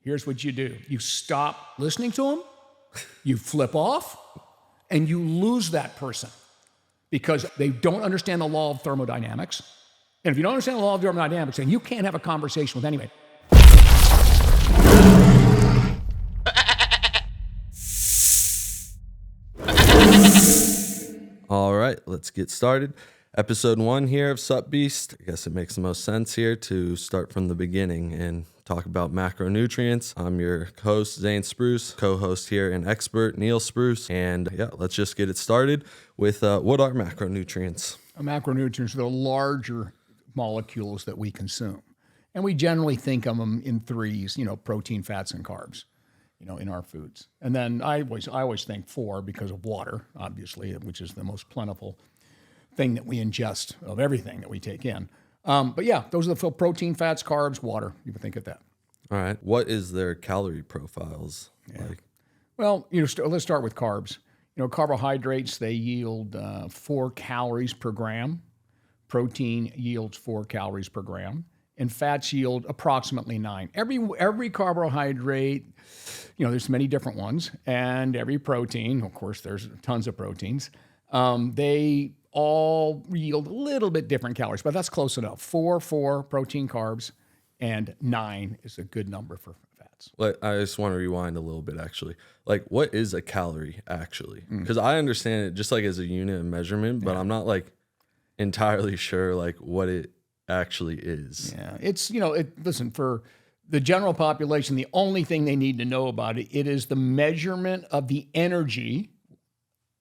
here's what you do. You stop listening to them, you flip off, and you lose that person because they don't understand the law of thermodynamics. And if you don't understand the law of thermodynamics, then you can't have a conversation with anybody. All right, let's get started. Episode 1 here of Sup Beast. I guess it makes the most sense here to start from the beginning and talk about macronutrients. I'm your host, Neal Spruce, co-host here and expert, Neal Spruce. And yeah, let's just get it started with what are macronutrients? Macronutrients are the larger molecules that we consume. And we generally think of them in threes, protein, fats, and carbs, in our foods. And then I always think 4 because of water, obviously, which is the most plentiful thing that we ingest of everything that we take in. But yeah, those are the protein, fats, carbs, water. You can think of that. All right. What is their calorie profiles like? Well, let's start with carbs. Carbohydrates, they yield 4 calories per gram. Protein yields 4 calories per gram. And fats yield approximately 9. Every carbohydrate, there's many different ones. And every protein, of course, there's tons of proteins. They all yield a little bit different calories, but that's close enough. 4 protein carbs, and 9 is a good number for fats. I just want to rewind a little bit, actually. What is a calorie, actually? Because I understand it just as a unit of measurement, but I'm not entirely sure what it actually is. Yeah, it's, listen, for the general population, the only thing they need to know about it is the measurement of the energy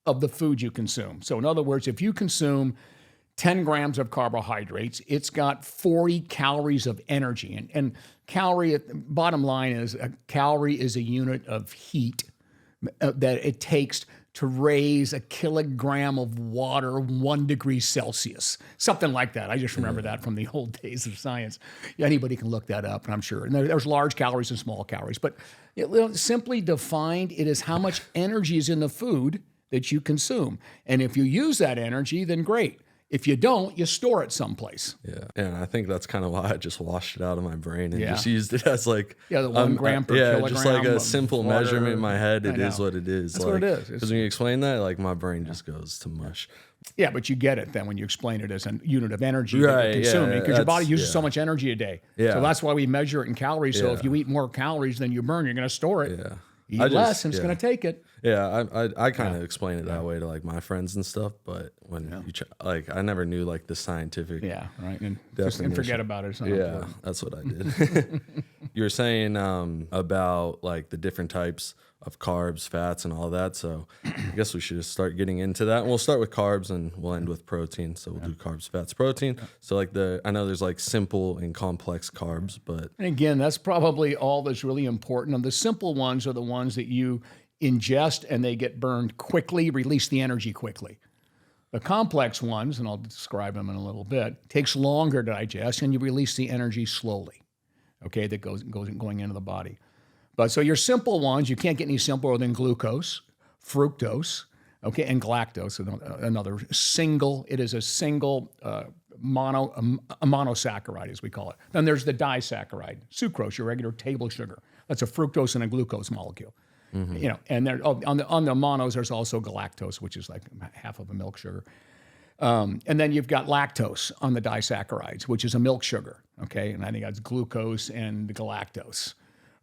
of the food you consume. So in other words, if you consume 10 grams of carbohydrates, it's got 40 calories of energy. And calorie, bottom line is a calorie is a unit of heat that it takes to raise a kilogram of water 1 degree Celsius, something like that. I just remember that from the old days of science. Anybody can look that up, I'm sure. And there's large calories and small calories. But simply defined, it is how much energy is in the food that you consume. And if you use that energy, then great. If you don't, you store it someplace. Yeah, and I think that's kind of why I just washed it out of my brain and just used it as the 1 gram per kilogram. Just a simple measurement in my head. It is what it is. That's what it is. Because when you explain that, my brain just goes to mush. Yeah, but you get it then when you explain it as a unit of energy that you're consuming, because your body uses so much energy a day. Yeah. So that's why we measure it in calories. So if you eat more calories than you burn, you're going to store it. Yeah. Eat less, and it's going to take it. Yeah, I kind of explain it that way to my friends and stuff, but when you I never knew the scientific and forget about it. That's what I did. You were saying about the different types of carbs, fats, and all that. So I guess we should just start getting into that. And we'll start with carbs and we'll end with protein. So we'll do carbs, fats, protein. So I know there's simple and complex carbs, but and again, that's probably all that's really important. And the simple ones are the ones that you ingest and they get burned quickly, release the energy quickly. The complex ones, and I'll describe them in a little bit, takes longer to digest and you release the energy slowly. Okay, that goes going into the body. But so your simple ones, you can't get any simpler than glucose, fructose, okay, and galactose, another single. It is a single monosaccharide, as we call it. Then there's the disaccharide, sucrose, your regular table sugar. That's a fructose and a glucose molecule. Mm-hmm. And there, on the monos, there's also galactose, which is half of a milk sugar. And then you've got lactose on the disaccharides, which is a milk sugar, okay? And I think that's glucose and galactose.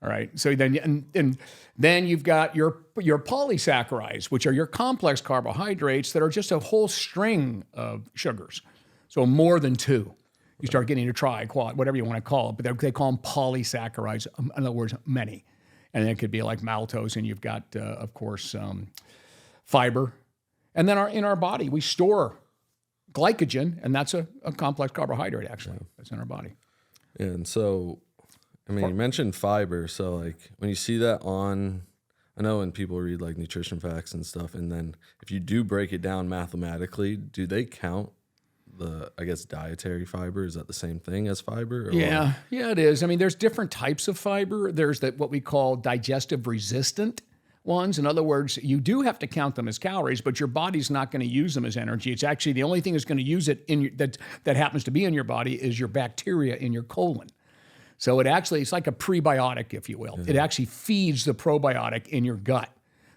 All right. So then you've got your polysaccharides, which are your complex carbohydrates that are just a whole string of sugars. So more than 2. You start getting a tri, quad, whatever you want to call it, but they call them polysaccharides. In other words, many. And it could be like maltose, and you've got, of course, fiber. And then in our body, we store glycogen, and that's a complex carbohydrate, actually. That's in our body. And so, you mentioned fiber. So, when you see that I know when people read nutrition facts and stuff, and then if you do break it down mathematically, do they count the, dietary fiber? Is that the same thing as fiber? Yeah, it is. There's different types of fiber. There's what we call digestive resistant ones. In other words, you do have to count them as calories, but your body's not going to use them as energy. It's actually the only thing that's going to use it that happens to be in your body is your bacteria in your colon. So it's like a prebiotic, if you will. It actually feeds the probiotic in your gut.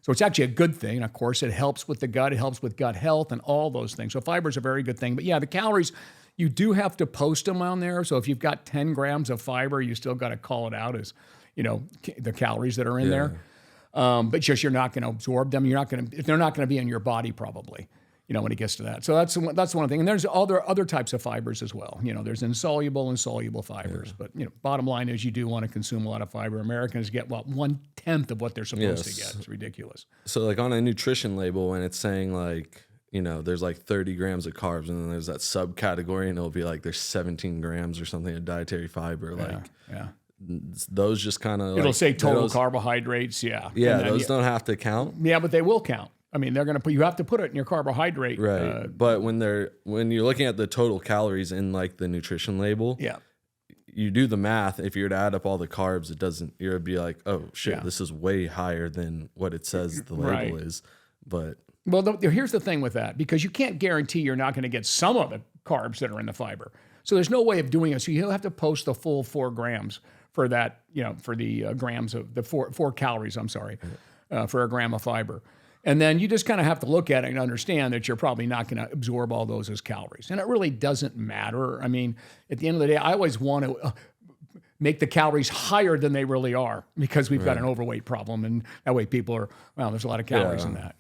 So it's actually a good thing. Of course, it helps with the gut. It helps with gut health and all those things. So fiber is a very good thing. But yeah, the calories, you do have to post them on there. So if you've got 10 grams of fiber, you still got to call it out as, the calories that are in there. But just you're not going to absorb them. They're not going to be in your body probably, when it gets to that. So that's one thing. And there's other types of fibers as well. There's insoluble and soluble fibers. But bottom line is you do want to consume a lot of fiber. Americans get 1/10 of what they're supposed to get. It's ridiculous. So like on a nutrition label, when it's saying like, there's like 30 grams of carbs, and then there's that subcategory, and it'll be like there's 17 grams or something of dietary fiber. Those just kind of it'll say total carbohydrates. Yeah. Those don't have to count. Yeah, but they will count. I mean, you have to put it in your carbohydrate. Right. But when you're looking at the total calories in like the nutrition label, you do the math. If you were to add up all the carbs, you'd be like, oh shit, this is way higher than what it says the label is. But here's the thing with that, because you can't guarantee you're not going to get some of the carbs that are in the fiber. So there's no way of doing it. So you'll have to post the full 4 grams for that, for the grams of the 4 calories, for a gram of fiber. And then you just kind of have to look at it and understand that you're probably not going to absorb all those as calories. And it really doesn't matter. I mean, at the end of the day, I always want to make the calories higher than they really are, because we've got an overweight problem. And that way people are, there's a lot of calories in that.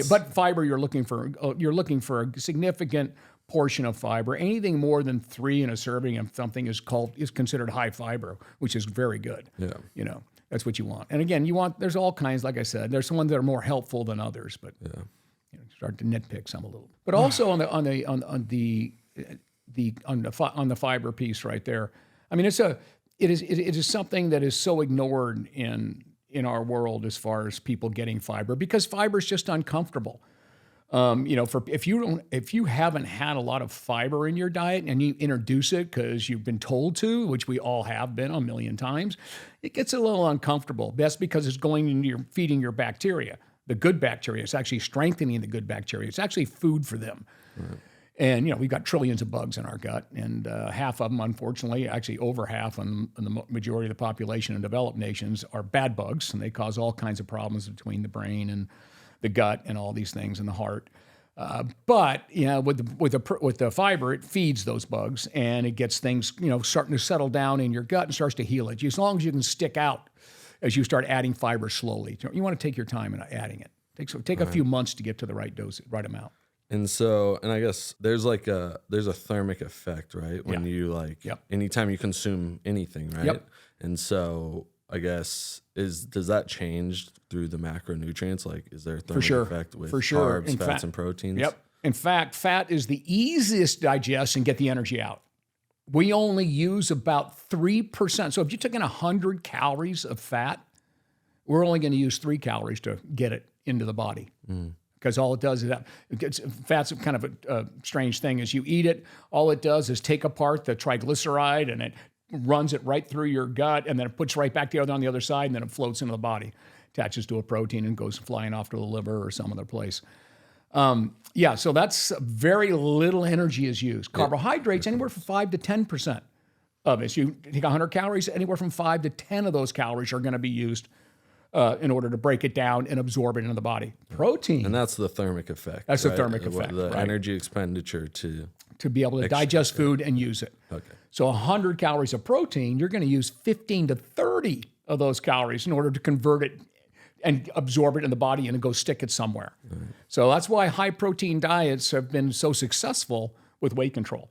But fiber, you're looking for a significant portion of fiber. Anything more than 3 in a serving of something is considered high fiber, which is very good. Yeah. That's what you want. And again, there's all kinds, like I said, there's some ones that are more helpful than others, but start to nitpick some a little. But also on the fiber piece right there, I mean, it is something that is so ignored in our world as far as people getting fiber, because fiber is just uncomfortable. If you haven't had a lot of fiber in your diet and you introduce it because you've been told to, which we all have been a million times, it gets a little uncomfortable. That's because it's going into feeding your bacteria, the good bacteria. It's actually strengthening the good bacteria. It's actually food for them. Right. And, we've got trillions of bugs in our gut, and half of them, unfortunately, actually over half, and the majority of the population in developed nations are bad bugs, and they cause all kinds of problems between the brain and the gut and all these things in the heart. But with the fiber, it feeds those bugs, and it gets things, starting to settle down in your gut and starts to heal it. As long as you can stick out as you start adding fiber slowly. You want to take your time in adding it. Take a few months to get to the right dose, right amount. And I guess there's a thermic effect, right? When you anytime you consume anything, right? Yep. And so I guess does that change through the macronutrients? Like, is there a thermic effect with carbs, fats, and proteins? Yep. In fact, fat is the easiest to digest and get the energy out. We only use about 3%. So if you took in 100 calories of fat, we're only going to use 3 calories to get it into the body. Because all it does is fat's kind of a strange thing. As you eat it, all it does is take apart the triglyceride, and it runs it right through your gut, and then it puts right back together on the other side, and then it floats into the body, attaches to a protein, and goes flying off to the liver or some other place. So that's very little energy is used. Carbohydrates, anywhere from 5 to 10% of it. So you take 100 calories, anywhere from 5 to 10 of those calories are going to be used in order to break it down and absorb it into the body. Protein. And that's the thermic effect. That's the thermic effect. The energy expenditure to be able to digest food and use it. Okay. So 100 calories of protein, you're going to use 15 to 30 of those calories in order to convert it and absorb it in the body and go stick it somewhere. Right. So that's why high protein diets have been so successful with weight control,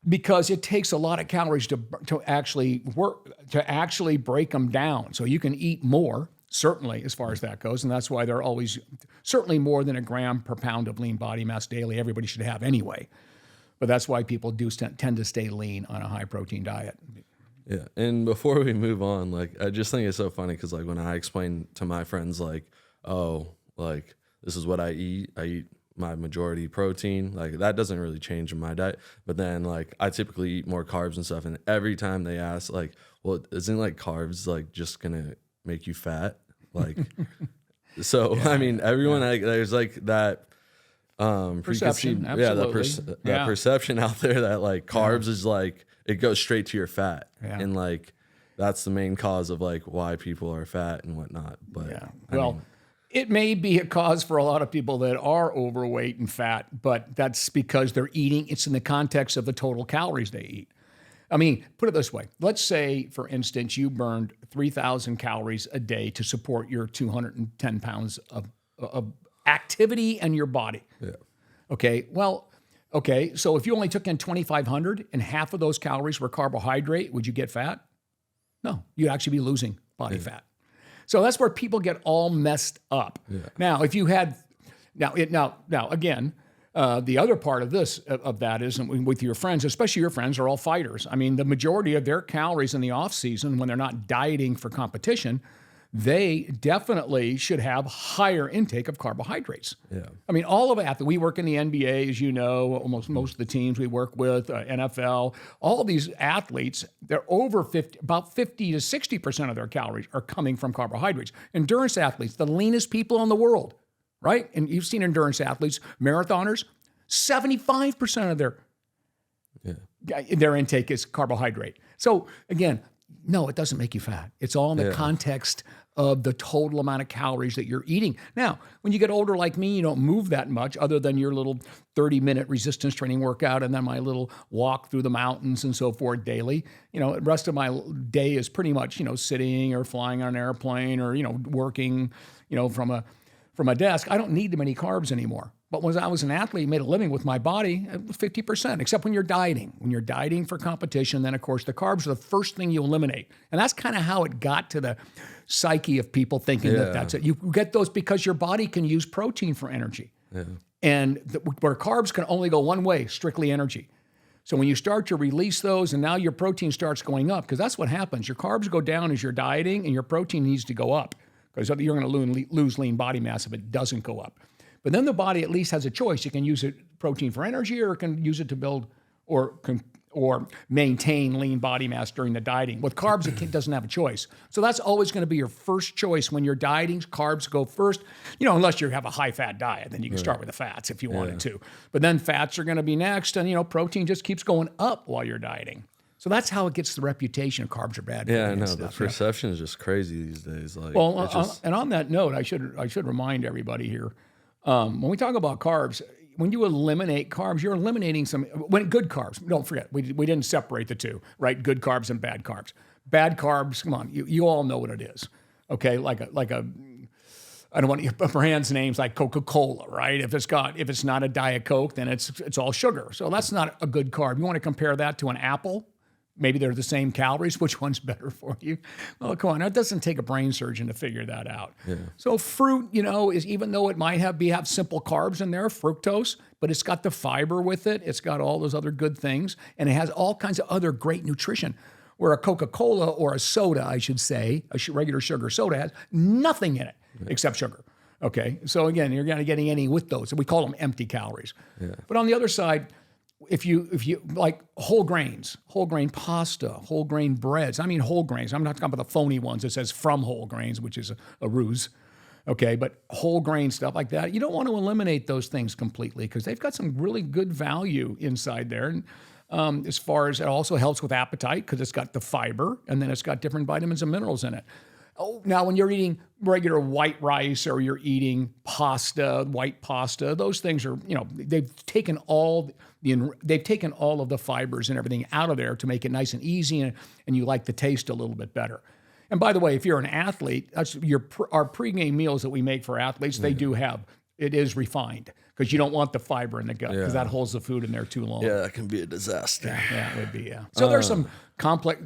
because it takes a lot of calories to actually break them down. So you can eat more, certainly, as far as that goes, and that's why they're always certainly more than a gram per pound of lean body mass daily. Everybody should have anyway, but that's why people do tend to stay lean on a high protein diet. Yeah, and before we move on, I just think it's so funny because when I explain to my friends this is what I eat my majority protein, that doesn't really change in my diet. But then I typically eat more carbs and stuff, and every time they ask well, isn't carbs just gonna make you fat? So yeah. I mean, everyone there's that perception, absolutely. That perception out there that carbs is it goes straight to your fat. Yeah. And like, that's the main cause of like why people are fat and whatnot. But Yeah. I Well, mean, it may be a cause for a lot of people that are overweight and fat, but that's because they're eating. It's in the context of the total calories they eat. I mean, put it this way. Let's say, for instance, you burned 3,000 calories a day to support your 210 pounds of activity and your body. yeah. Okay. Well, okay. So if you only took in 2,500 and half of those calories were carbohydrate, would you get fat? No, you'd actually be losing body fat. So that's where people get all messed up. Yeah. Now, if you had, now again, the other part of this, of that is with your friends, especially your friends are all fighters. I mean, the majority of their calories in the off season, when they're not dieting for competition, they definitely should have higher intake of carbohydrates. Yeah. I mean, all of athletes, we work in the NBA, as you know, almost most of the teams we work with, NFL, all of these athletes, they're over 50, about 50 to 60% of their calories are coming from carbohydrates. Endurance athletes, the leanest people in the world, right? And you've seen endurance athletes, marathoners, 75% of their intake is carbohydrate. So again, no, it doesn't make you fat. It's all in the context of the total amount of calories that you're eating. Now, when you get older like me, you don't move that much other than your little 30-minute resistance training workout and then my little walk through the mountains and so forth daily. You know, the rest of my day is pretty much, sitting or flying on an airplane or, working, from a desk. I don't need that many carbs anymore. But when I was an athlete, made a living with my body, 50%, except when you're dieting. When you're dieting for competition, then of course the carbs are the first thing you eliminate. And that's kind of how it got to the psyche of people thinking that that's it. You get those because your body can use protein for energy. Yeah. And where carbs can only go one way, strictly energy. So when you start to release those and now your protein starts going up, because that's what happens. Your carbs go down as you're dieting and your protein needs to go up because you're going to lose lean body mass if it doesn't go up. But then the body at least has a choice. You can use protein for energy, or it can use it to build or maintain lean body mass during the dieting. With carbs, it doesn't have a choice. So that's always going to be your first choice when you're dieting. Carbs go first, unless you have a high-fat diet. Then you can start with the fats if you wanted to. But then fats are going to be next, and, protein just keeps going up while you're dieting. So that's how it gets the reputation of carbs are bad. Yeah, no, the perception is just crazy these days. Like, and on that note, I should remind everybody here, when we talk about carbs, when you eliminate carbs, you're eliminating good carbs. Don't forget, we didn't separate the two, right? Good carbs and bad carbs. Bad carbs, come on, you all know what it is, okay? Like a I don't want to brands names like Coca-Cola, right? If it's not a Diet Coke, then it's all sugar. So that's not a good carb. You want to compare that to an apple? Maybe they're the same calories. Which one's better for you? Well, come on. It doesn't take a brain surgeon to figure that out. Yeah. So fruit, is even though it might have simple carbs in there, fructose, but it's got the fiber with it. It's got all those other good things, and it has all kinds of other great nutrition. Where a Coca-Cola or a soda, I should say, a regular sugar soda has nothing in it except sugar. Okay. So again, you're not getting any with those. We call them empty calories. Yeah. But on the other side, if you like whole grain pasta, whole grain breads, I mean whole grains. I'm not talking about the phony ones that says from whole grains, which is a ruse. Okay, but whole grain stuff like that, you don't want to eliminate those things completely because they've got some really good value inside there. And as far as it also helps with appetite because it's got the fiber and then it's got different vitamins and minerals in it. Oh, now when you're eating regular white rice or you're eating white pasta, those things are, they've taken all of the fibers and everything out of there to make it nice and easy, and you like the taste a little bit better. And by the way, if you're an athlete, our pregame meals that we make for athletes, it is refined because you don't want the fiber in the gut because that holds the food in there too long. Yeah, that can be a disaster. Yeah, it would be, yeah. So there's some complex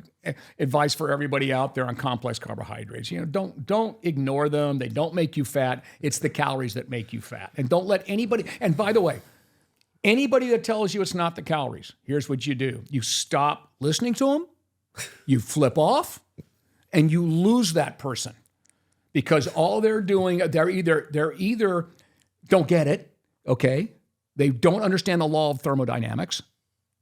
advice for everybody out there on complex carbohydrates. Don't ignore them. They don't make you fat. It's the calories that make you fat. And don't let anybody, and by the way, anybody that tells you it's not the calories, here's what you do. You stop listening to them, you flip off, and you lose that person. Because all they're doing, they're either don't get it, okay? They don't understand the law of thermodynamics.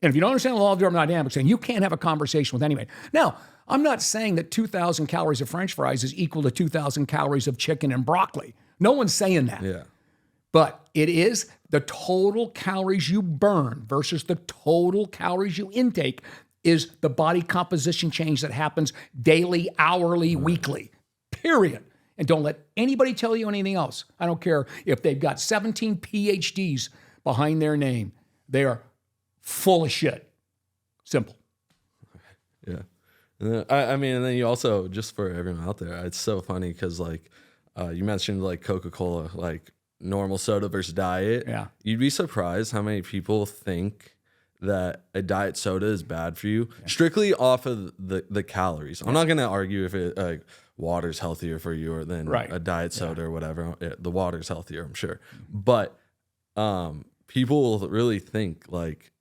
And if you don't understand the law of thermodynamics, then you can't have a conversation with anybody. Now, I'm not saying that 2,000 calories of French fries is equal to 2,000 calories of chicken and broccoli. No one's saying that. Yeah. But it is the total calories you burn versus the total calories you intake is the body composition change that happens daily, hourly, weekly, period. And don't let anybody tell you anything else. I don't care if they've got 17 PhDs behind their name. They are full of shit. Simple. Yeah. I mean, and then you also, just for everyone out there, it's so funny because like you mentioned like Coca-Cola, like normal soda versus diet. Yeah. You'd be surprised how many people think that a diet soda is bad for you strictly off of the calories. I'm not going to argue if it like water's healthier for you or than a diet soda or whatever. The water's healthier, I'm sure. But people really think like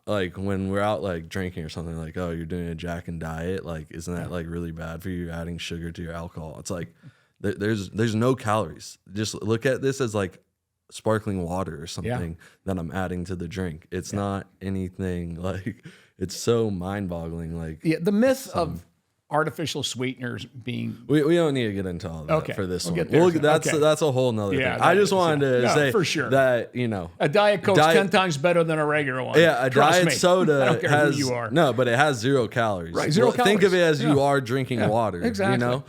when we're out like drinking or something, like, oh, you're doing a Jack and diet, like isn't that like really bad for you? You're adding sugar to your alcohol. It's like there's no calories. Just look at this as like sparkling water or something that I'm adding to the drink. It's not anything like, it's so mind-boggling. Like the myth of artificial sweeteners being we don't need to get into all that for this one. That's a whole nother thing. I just wanted to say for sure that, you know, a Diet Coke's 10 times better than a regular one. Yeah, a diet soda I don't care has who you are. No, but it has 0 calories. Right, 0 calories. Think of it as you are drinking water. Exactly. You know?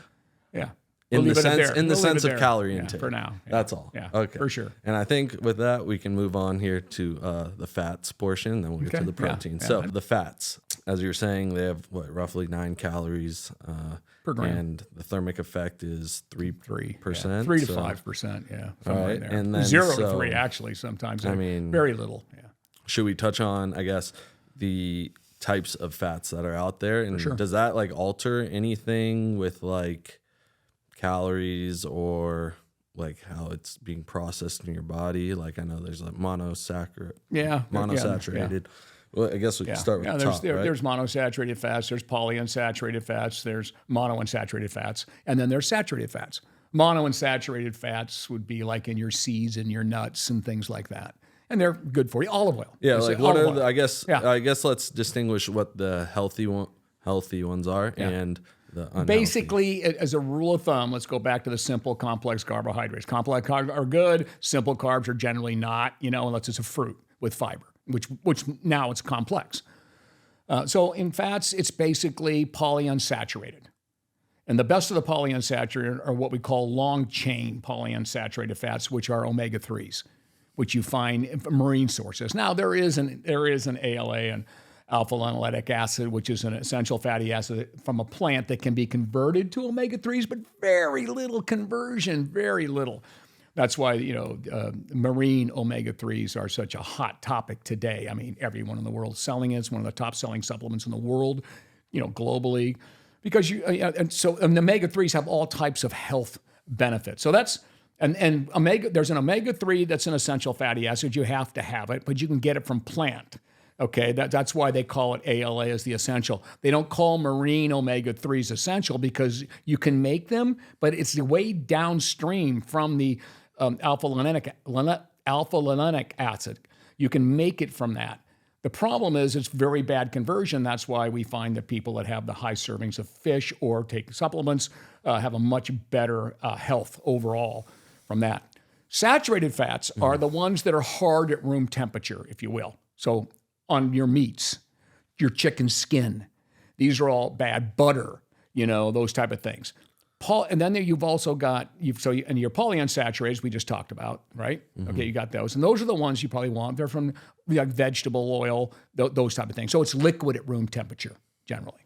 Yeah. In the sense of calorie intake. For now. Yeah. That's all. Yeah. Okay. For sure. And I think with that, we can move on here to the fats portion, then we'll get to the protein. So the fats, as you're saying, they have roughly 9 calories per gram. And the thermic effect is 3%. 3 to 5%. Yeah. All right. There. And then 0 to 3, actually, sometimes. I mean, very little. Yeah. Should we touch on, I guess, the types of fats that are out there? And does that like alter anything with like calories or like how it's being processed in your body? Like I know there's like monosaturated. Well, I guess we can start with the top, right? There's monosaturated fats, there's polyunsaturated fats, there's monounsaturated fats, and then there's saturated fats. Monounsaturated fats would be like in your seeds and your nuts and things like that. And they're good for you. Olive oil. Yeah, like what are I guess let's distinguish what the healthy ones are and the unhealthy. Basically, as a rule of thumb, let's go back to the simple complex carbohydrates. Complex carbs are good. Simple carbs are generally not, unless it's a fruit with fiber, which now it's complex. So in fats, it's basically polyunsaturated. And the best of the polyunsaturated are what we call long-chain polyunsaturated fats, which are omega-3s, which you find in marine sources. Now, there is an ALA and alpha-linoleic acid, which is an essential fatty acid from a plant that can be converted to omega-3s, but very little conversion, very little. That's why, marine omega-3s are such a hot topic today. I mean, everyone in the world is selling it. It's one of the top selling supplements in the world, globally, because the omega-3s have all types of health benefits. So that's, and there's an omega-3 that's an essential fatty acid. You have to have it, but you can get it from plant. Okay, that's why they call it ALA as the essential. They don't call marine omega-3s essential because you can make them, but it's the way downstream from the alpha-linoleic acid. You can make it from that. The problem is it's very bad conversion. That's why we find that people that have the high servings of fish or take supplements have a much better health overall from that. Saturated fats are the ones that are hard at room temperature, if you will. So on your meats, your chicken skin, these are all bad. Butter, those type of things. And then you've also got, and your polyunsaturates we just talked about, right? Mm-hmm. Okay, you got those. And those are the ones you probably want. They're from like vegetable oil, those type of things. So it's liquid at room temperature, generally.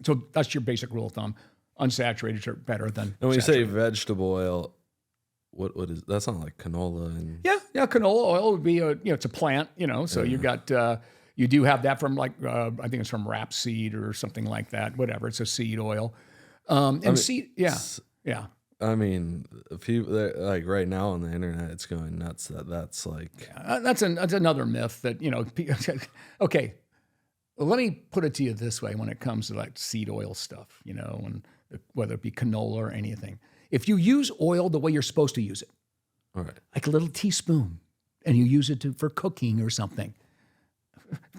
So that's your basic rule of thumb. Unsaturated are better than And when you say saturated. vegetable oil, what is, that's not like canola and... Yeah, canola oil would be it's a plant, so you got, you do have that from like, I think it's from rapeseed or something like that, whatever, it's a seed oil. Seed, yeah. I mean, people like right now on the internet, it's going nuts. That's like that's another myth that Okay, well, let me put it to you this way: when it comes to like seed oil stuff, and whether it be canola or anything, if you use oil the way you're supposed to use it, all right, like a little teaspoon, and you use it for cooking or something.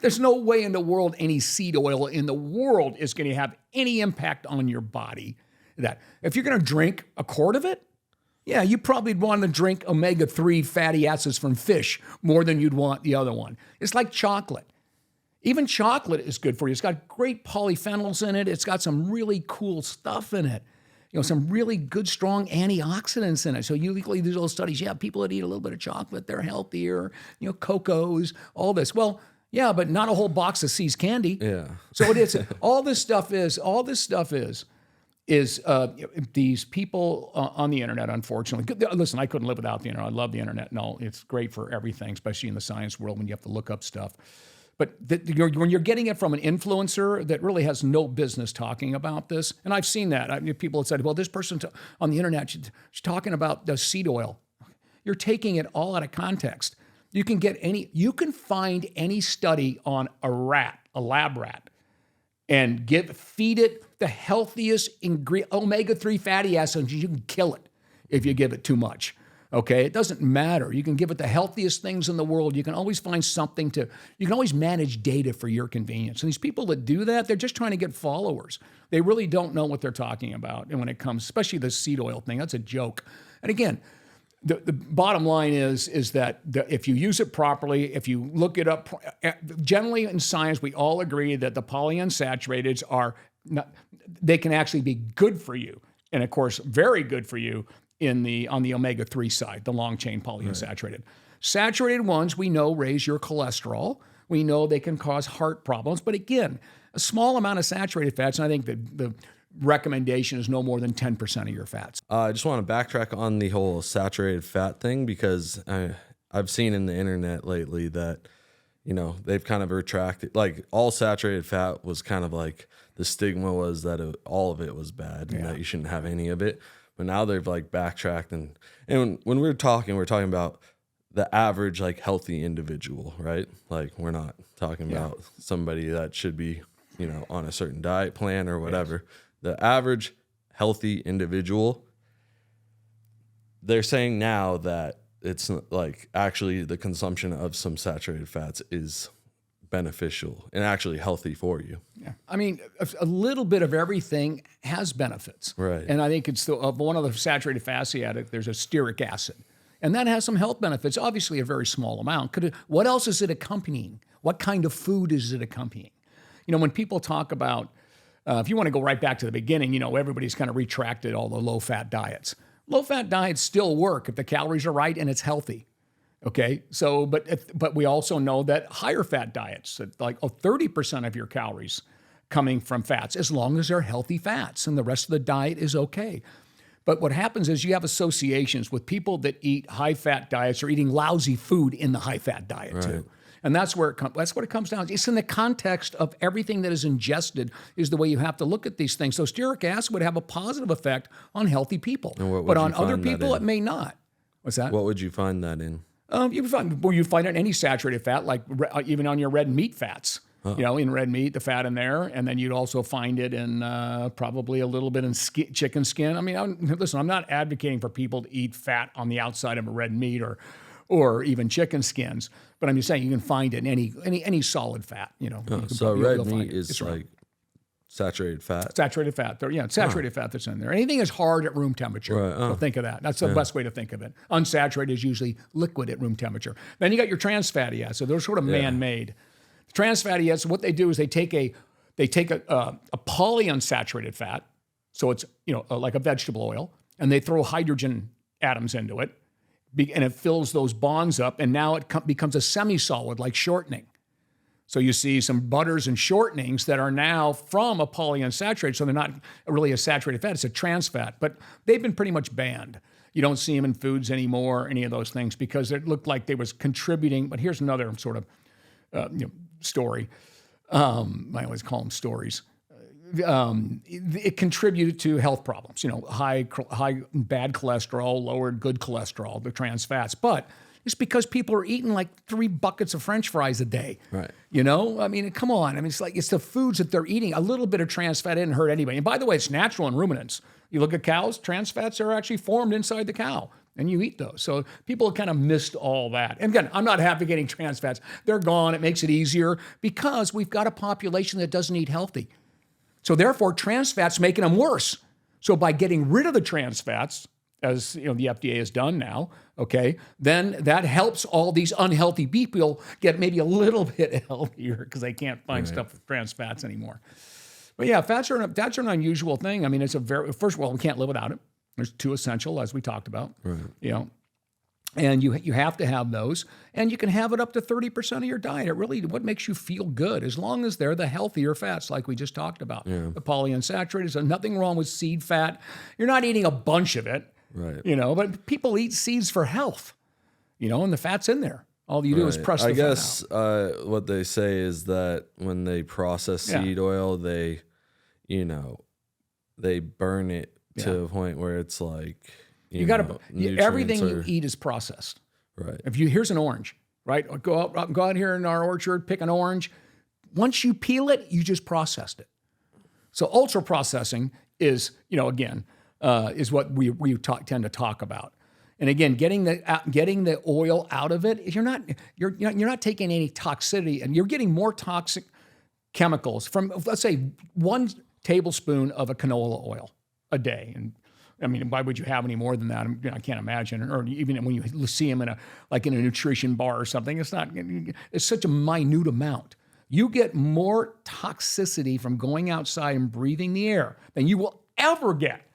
There's no way in the world any seed oil in the world is going to have any impact on your body. That if you're going to drink a quart of it, yeah, you probably want to drink omega-3 fatty acids from fish more than you'd want the other one. It's like chocolate. Even chocolate is good for you. It's got great polyphenols in it. It's got some really cool stuff in it. Some really good, strong antioxidants in it. So you usually do those studies. Yeah, people that eat a little bit of chocolate, they're healthier. Cocos, all this. Well, yeah, but not a whole box of See's candy. Yeah. So it is. All this stuff is these people on the internet, unfortunately. Listen, I couldn't live without the internet. I love the internet. No, it's great for everything, especially in the science world when you have to look up stuff. But when you're getting it from an influencer that really has no business talking about this, and I've seen that. People have said, well, this person on the internet, she's talking about the seed oil. You're taking it all out of context. You can find any study on a lab rat, and feed it the healthiest omega-3 fatty acids. You can kill it if you give it too much. Okay, it doesn't matter. You can give it the healthiest things in the world. You can always find something you can always manage data for your convenience. And these people that do that, they're just trying to get followers. They really don't know what they're talking about. And when it comes, especially the seed oil thing, that's a joke. And again, the bottom line is that if you use it properly, if you look it up, generally in science, we all agree that the polyunsaturated they can actually be good for you. And of course, very good for you on the omega-3 side, the long chain polyunsaturated. Right. Saturated ones, we know, raise your cholesterol. We know they can cause heart problems. But again, a small amount of saturated fats, and I think the recommendation is no more than 10% of your fats. I just want to backtrack on the whole saturated fat thing, because I've seen in the internet lately that, they've kind of retracted, like all saturated fat was kind of like the stigma was that all of it was bad and that you shouldn't have any of it. But now they've like backtracked, and when we're talking about the average like healthy individual, right? Like we're not talking about somebody that should be, on a certain diet plan or whatever. Yes. The average healthy individual, they're saying now that it's like actually the consumption of some saturated fats is beneficial and actually healthy for you. Yeah. I mean, a little bit of everything has benefits. Right. And I think it's one of the saturated fats, there's a stearic acid. And that has some health benefits, obviously a very small amount. What else is it accompanying? What kind of food is it accompanying? When people talk about, if you want to go right back to the beginning, everybody's kind of retracted all the low-fat diets. Low-fat diets still work if the calories are right and it's healthy. Okay, so but we also know that higher fat diets, like 30% of your calories coming from fats, as long as they're healthy fats, and the rest of the diet is okay. But what happens is you have associations with people that eat high fat diets or eating lousy food in the high fat diet too. And that's what it comes down to. It's in the context of everything that is ingested is the way you have to look at these things. So stearic acid would have a positive effect on healthy people, but on other people it may not. What's that? What would you find that in? You find it in any saturated fat, like even on your red meat fats. In red meat, the fat in there, and then you'd also find it in probably a little bit in chicken skin. I mean, listen, I'm not advocating for people to eat fat on the outside of a red meat or even chicken skins, but I'm just saying you can find it in any solid fat. So red meat is like saturated fat. Saturated fat. Saturated fat that's in there. Anything is hard at room temperature. Right. So think of that. That's the best way to think of it. Unsaturated is usually liquid at room temperature. Then you got your trans fatty acids. They're sort of man-made. Trans fatty acids, what they do is they take a polyunsaturated fat, so it's like a vegetable oil, and they throw hydrogen atoms into it, and it fills those bonds up, and now it becomes a semi-solid, like shortening. So you see some butters and shortenings that are now from a polyunsaturated, so they're not really a saturated fat, it's a trans fat, but they've been pretty much banned. You don't see them in foods anymore, any of those things, because it looked like they was contributing, but here's another sort of story. I always call them stories. It contributed to health problems, high bad cholesterol, lowered good cholesterol, the trans fats. But it's because people are eating like 3 buckets of French fries a day. Right. I mean, come on. I mean, it's the foods that they're eating. A little bit of trans fat didn't hurt anybody. And by the way, it's natural in ruminants. You look at cows, trans fats are actually formed inside the cow, and you eat those. So people kind of missed all that. And again, I'm not advocating trans fats. They're gone. It makes it easier because we've got a population that doesn't eat healthy. So therefore, trans fats making them worse. So by getting rid of the trans fats, as the FDA has done now, okay, then that helps all these unhealthy people get maybe a little bit healthier because they can't find stuff with trans fats anymore. But yeah, fats are an unusual thing. I mean, it's first of all, we can't live without it. There's too essential, as we talked about. Right. And you have to have those, and you can have it up to 30% of your diet. It really what makes you feel good, as long as they're the healthier fats, like we just talked about. Yeah. The polyunsaturated, so nothing wrong with seed fat. You're not eating a bunch of it, right? But people eat seeds for health, and the fat's in there. All you do is press the fat out. I guess what they say is that when they process seed oil, they burn it to a point where it's like. You got to everything you eat is processed. Right. Here's an orange, right? Go out here in our orchard, pick an orange. Once you peel it, you just processed it. So ultra processing is, is what we tend to talk about. And again, getting the oil out of it, you're not taking any toxicity, and you're getting more toxic chemicals from, let's say, 1 tablespoon of a canola oil a day. And I mean, why would you have any more than that? I can't imagine. Or even when you see them in a nutrition bar or something, it's such a minute amount. You get more toxicity from going outside and breathing the air than you will ever get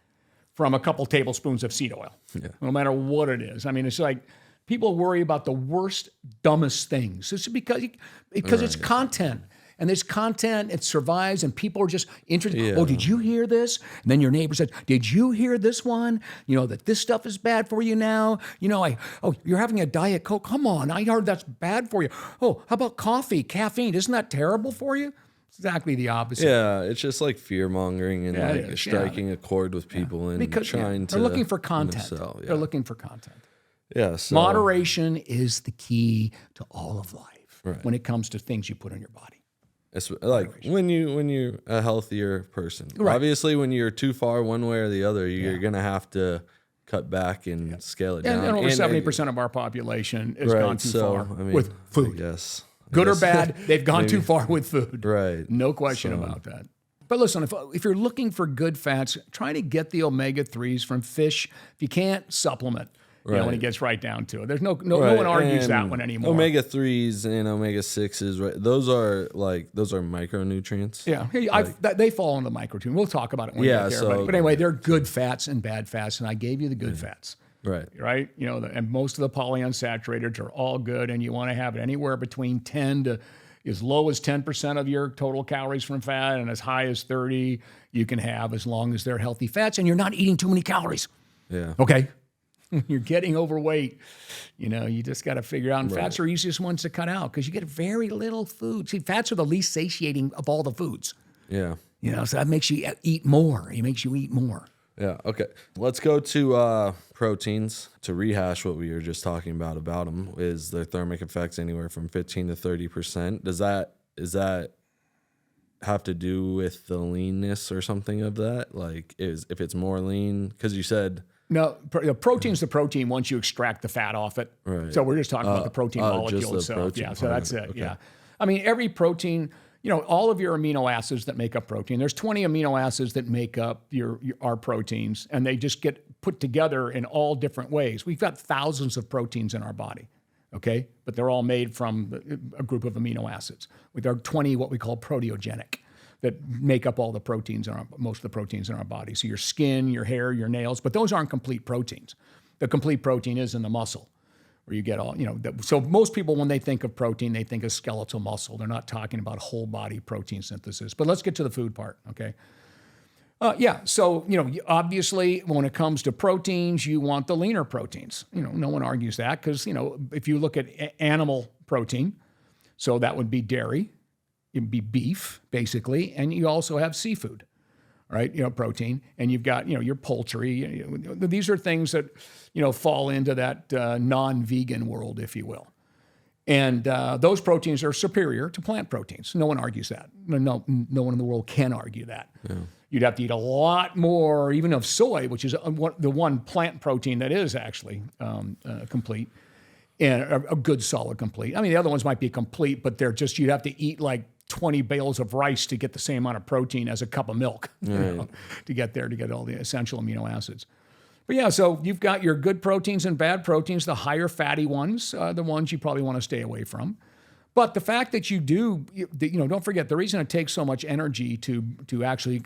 from a couple tablespoons of seed oil, no matter what it is. I mean, it's like people worry about the worst, dumbest things. It's because it's content. And this content, it survives, and people are just interested. Yeah. Oh, did you hear this? And then your neighbor said, did you hear this one? That this stuff is bad for you now. You're having a Diet Coke. Come on, I heard that's bad for you. Oh, how about coffee, caffeine? Isn't that terrible for you? It's exactly the opposite. Yeah, it's just like fear mongering and striking a chord with people and trying to. They're looking for content. They're looking for content. Yeah. So, moderation is the key to all of life when it comes to things you put in your body. It's like when you're a healthier person. Right. Obviously, when you're too far one way or the other, you're gonna have to cut back and scale it down. And over 70% of our population has gone too far with food. Yes. Good or bad, they've gone too far with food. Right. No question about that. But listen, if you're looking for good fats, try to get the omega-3s from fish. If you can't, supplement. When it gets right down to it. There's no one argues that one anymore. Omega-3s and omega-6s, right? Those are micronutrients. Yeah, they fall into the micronutrient. We'll talk about it when we get there. But anyway, they're good fats and bad fats, and I gave you the good fats. Right. And most of the polyunsaturated are all good, and you want to have it anywhere between 10 to as low as 10% of your total calories from fat, and as high as 30 you can have, as long as they're healthy fats, and you're not eating too many calories. Yeah. Okay. You're getting overweight, you just got to figure out. And fats are easiest ones to cut out because you get very little food. See, fats are the least satiating of all the foods. Yeah. So that makes you eat more. It makes you eat more. Yeah. Okay. Let's go to proteins. To rehash what we were just talking about them is their thermic effects anywhere from 15 to 30%. Does that have to do with the leanness or something of that? Like, if it's more lean, because you said. No, protein's the protein once you extract the fat off it. Right. So we're just talking about the protein molecule itself. Yeah, so that's it. Okay. Yeah. I mean, every protein, all of your amino acids that make up protein, there's 20 amino acids that make up our proteins, and they just get put together in all different ways. We've got thousands of proteins in our body, okay? But they're all made from a group of amino acids. There are 20 what we call proteogenic that make up all the proteins most of the proteins in our body. So your skin, your hair, your nails, but those aren't complete proteins. The complete protein is in the muscle, where you get all, so most people, when they think of protein, they think of skeletal muscle. They're not talking about whole body protein synthesis. But let's get to the food part, okay? So, obviously, when it comes to proteins, you want the leaner proteins. No one argues that because, if you look at animal protein, so that would be dairy, it'd be beef, basically, and you also have seafood, right? Protein, and you've got, your poultry. These are things that, fall into that non-vegan world, if you will. And those proteins are superior to plant proteins. No one argues that. No one in the world can argue that. Yeah. You'd have to eat a lot more, even of soy, which is the one plant protein that is actually complete, and a good solid complete. I mean, the other ones might be complete, but you'd have to eat like 20 bales of rice to get the same amount of protein as a cup of milk to get all the essential amino acids. But yeah, so you've got your good proteins and bad proteins, the higher fatty ones, the ones you probably want to stay away from. But the fact that don't forget, the reason it takes so much energy to actually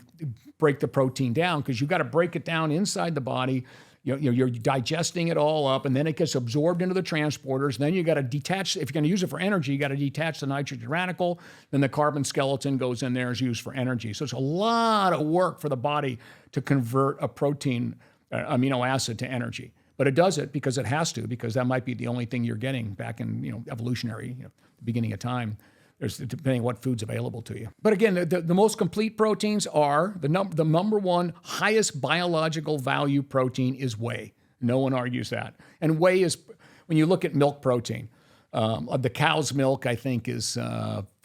break the protein down, because you've got to break it down inside the body. You're digesting it all up, and then it gets absorbed into the transporters. Then you got to detach. If you're going to use it for energy, you got to detach the nitrogen radical. Then the carbon skeleton goes in there, is used for energy. So it's a lot of work for the body to convert a protein amino acid to energy. But it does it because it has to, because that might be the only thing you're getting back in evolutionary the beginning of time. There's depending on what food's available to you. But again, the most complete proteins are the number one highest biological value protein is whey. No one argues that. And whey is, when you look at milk protein, the cow's milk, I think, is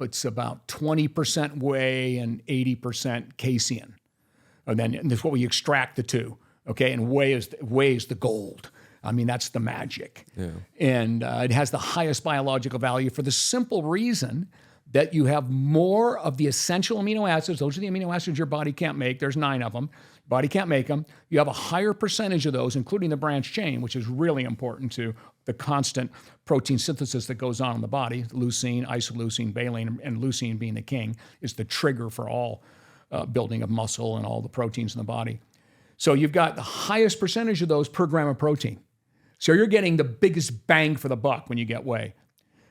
it's about 20% whey and 80% casein. And then that's what we extract the two. Okay, and whey is the gold. I mean, that's the magic. Yeah. And it has the highest biological value for the simple reason that you have more of the essential amino acids. Those are the amino acids your body can't make. There's 9 of them. Body can't make them. You have a higher percentage of those, including the branched chain, which is really important to the constant protein synthesis that goes on in the body. Leucine, isoleucine, valine, and leucine being the king is the trigger for all building of muscle and all the proteins in the body. So you've got the highest percentage of those per gram of protein. So you're getting the biggest bang for the buck when you get whey.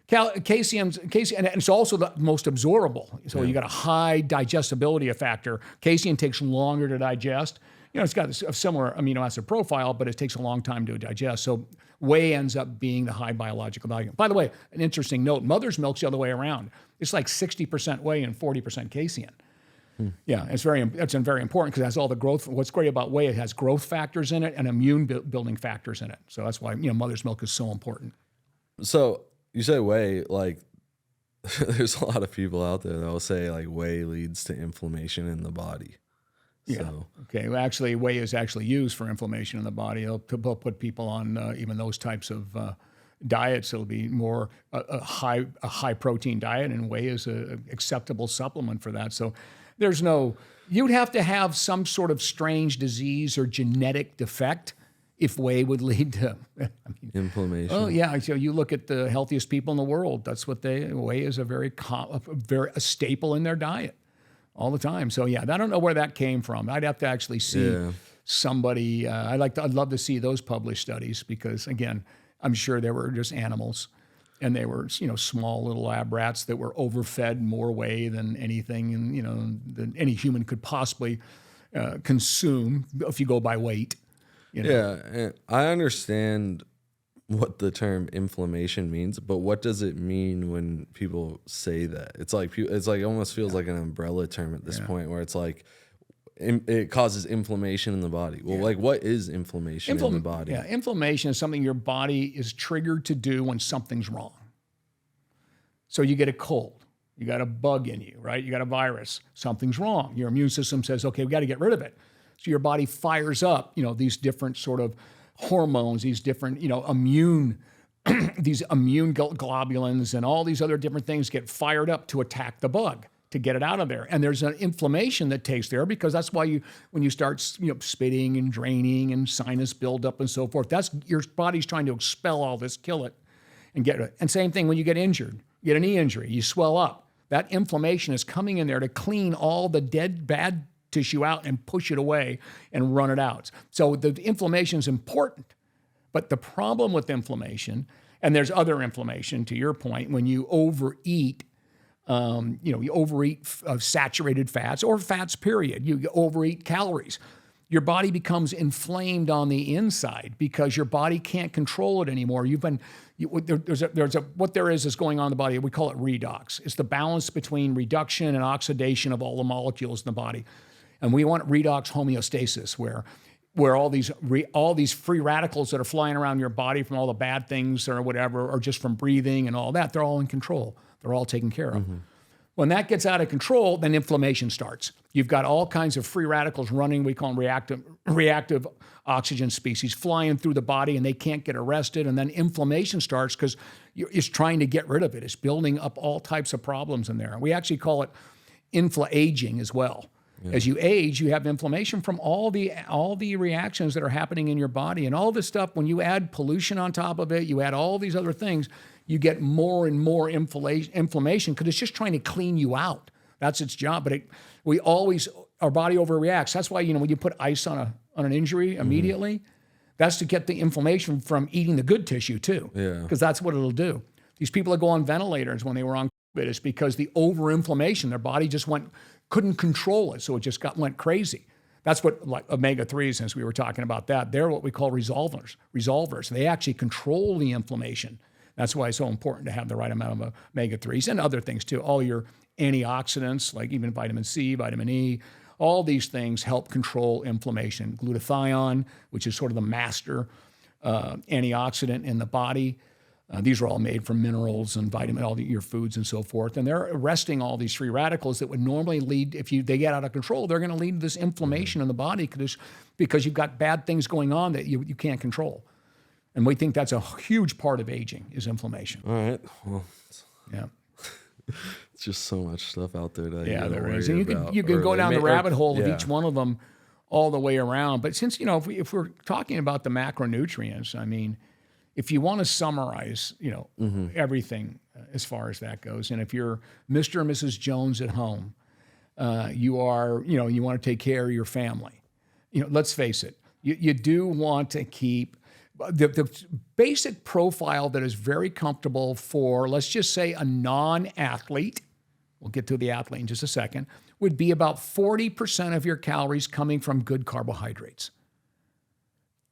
Casein, and it's also the most absorbable. So you got a high digestibility factor. Casein takes longer to digest. It's got a similar amino acid profile, but it takes a long time to digest. So whey ends up being the high biological value. By the way, an interesting note, mother's milk's the other way around. It's like 60% whey and 40% casein. Yeah, it's very important because it has all the growth. What's great about whey, it has growth factors in it and immune building factors in it. So that's why mother's milk is so important. So you say whey, like there's a lot of people out there that will say like whey leads to inflammation in the body. Yeah. So. Okay. Well, actually, whey is actually used for inflammation in the body. They'll put people on even those types of diets. It'll be more a high protein diet, and whey is an acceptable supplement for that. So. You'd have to have some sort of strange disease or genetic defect if whey would lead to inflammation. Oh yeah, so you look at the healthiest people in the world. That's what whey is a staple in their diet all the time. So yeah, I don't know where that came from. I'd have to actually see somebody. I'd love to see those published studies because again, I'm sure they were just animals. And they were, small little lab rats that were overfed more whey than anything, and than any human could possibly consume if you go by weight. Yeah, and I understand what the term inflammation means, but what does it mean when people say that? It's like it almost feels like an umbrella term at this point, where it's like it causes inflammation in the body. Well, like what is inflammation in the body? Yeah, inflammation is something your body is triggered to do when something's wrong. So you get a cold, you got a bug in you, right? You got a virus, something's wrong. Your immune system says, okay, we got to get rid of it. So your body fires up, these different sort of hormones, these different, immune, these immune globulins and all these other different things get fired up to attack the bug, to get it out of there. And there's an inflammation that takes there because that's why when you start, spitting and draining and sinus buildup and so forth, that's your body's trying to expel all this, kill it and get it. And same thing when you get injured, you get a knee injury, you swell up. That inflammation is coming in there to clean all the dead, bad tissue out and push it away and run it out. So the inflammation is important. But the problem with inflammation, and there's other inflammation to your point, when you overeat, you overeat saturated fats or fats, period. You overeat calories. Your body becomes inflamed on the inside because your body can't control it anymore. What there is going on in the body. We call it redox. It's the balance between reduction and oxidation of all the molecules in the body, and we want redox homeostasis, where all these free radicals that are flying around your body from all the bad things or whatever, or just from breathing and all that, they're all in control. They're all taken care of. Mm-hmm. When that gets out of control, then inflammation starts. You've got all kinds of free radicals running, we call them reactive oxygen species, flying through the body, and they can't get arrested. And then inflammation starts because it's trying to get rid of it. It's building up all types of problems in there. We actually call it infla-aging as well. As you age, you have inflammation from all the reactions that are happening in your body, and all this stuff. When you add pollution on top of it, you add all these other things, you get more and more inflammation because it's just trying to clean you out. That's its job. But our body overreacts. That's why, when you put ice on an injury immediately, that's to get the inflammation from eating the good tissue too. Yeah. Because that's what it'll do. These people that go on ventilators when they were on COVID is because the overinflammation, their body just couldn't control it. So it just went crazy. That's what, like omega-3s, since we were talking about that, they're what we call resolvers. They actually control the inflammation. That's why it's so important to have the right amount of omega-3s and other things too. All your antioxidants, like even vitamin C, vitamin E, all these things help control inflammation. Glutathione, which is sort of the master antioxidant in the body. These are all made from minerals and your foods and so forth. And they're arresting all these free radicals that would normally lead, if they get out of control, they're going to lead to this inflammation in the body because you've got bad things going on that you can't control. And we think that's a huge part of aging is inflammation. All right. Well, yeah. It's just so much stuff out there that there is. And you can go down the rabbit hole of each one of them all the way around. But since, if we're talking about the macronutrients, I mean, if you want to summarize, everything as far as that goes, and if you're Mr. and Mrs. Jones at home, you want to take care of your family. Let's face it, you do want to keep the basic profile that is very comfortable for, let's just say, a non-athlete. We'll get to the athlete in just a second. Would be about 40% of your calories coming from good carbohydrates.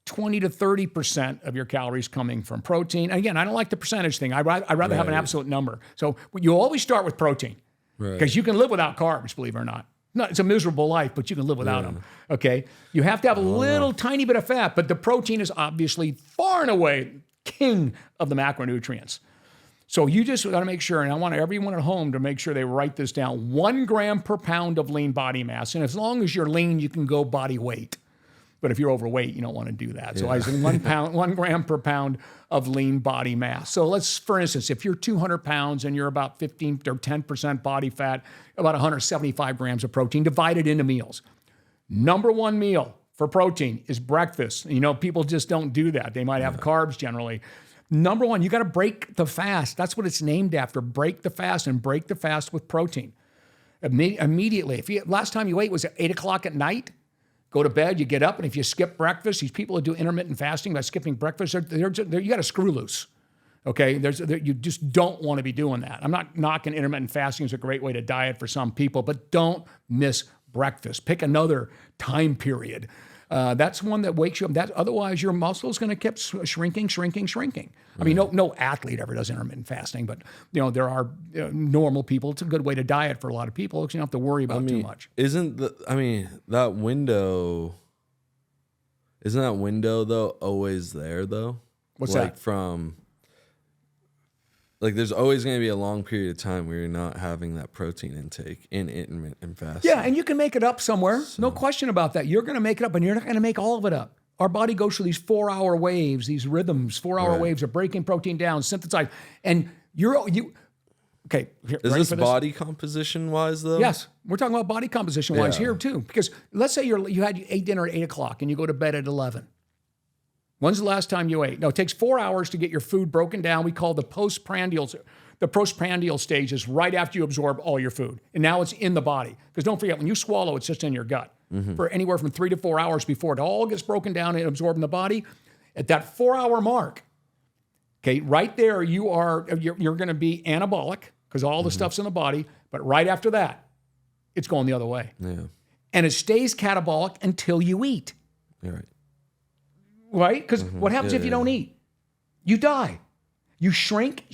20 to 30% of your calories coming from protein. And again, I don't like the percentage thing. I'd rather have an absolute number. So you always start with protein because you can live without carbs, believe it or not. It's a miserable life, but you can live without them. Okay, you have to have a little tiny bit of fat, but the protein is obviously far and away king of the macronutrients. So you just got to make sure, and I want everyone at home to make sure they write this down: 1 gram per pound of lean body mass. And as long as you're lean, you can go body weight. But if you're overweight, you don't want to do that. So I say 1 gram per pound of lean body mass. So for instance, if you're 200 pounds and you're about 15 or 10% body fat, about 175 grams of protein divided into meals. Number one meal for protein is breakfast. People just don't do that. They might have carbs generally. Number one, you got to break the fast. That's what it's named after. Break the fast, and break the fast with protein. Immediately. Last time you ate was at 8 o'clock at night, go to bed, you get up, and if you skip breakfast, these people who do intermittent fasting by skipping breakfast, you got to screw loose. Okay, you just don't want to be doing that. I'm not knocking intermittent fasting as a great way to diet for some people, but don't miss breakfast. Pick another time period. That's one that wakes you up. Otherwise, your muscle is going to keep shrinking. I mean, no athlete ever does intermittent fasting, but there are normal people. It's a good way to diet for a lot of people because you don't have to worry about too much. Isn't that window though always there though? What's that? There's always going to be a long period of time where you're not having that protein intake in intermittent fasting. Yeah, and you can make it up somewhere. No question about that. You're going to make it up, and you're not going to make all of it up. Our body goes through these 4-hour waves, these rhythms. 4-hour waves of breaking protein down, synthesize, and okay. Is this body composition wise though? Yes, we're talking about body composition wise here too. Because let's say you ate dinner at 8 o'clock and you go to bed at 11. When's the last time you ate? No, it takes 4 hours to get your food broken down. We call the postprandial stage is right after you absorb all your food. And now it's in the body. Because don't forget, when you swallow, it's just in your gut. For anywhere from 3 to 4 hours before it all gets broken down and absorbed in the body. At that 4-hour mark, okay, right there you're going to be anabolic because all the stuff's in the body. But right after that, it's going the other way. Yeah. And it stays catabolic until you eat. You're right. Right? Because what happens if you don't eat? You die. You shrink,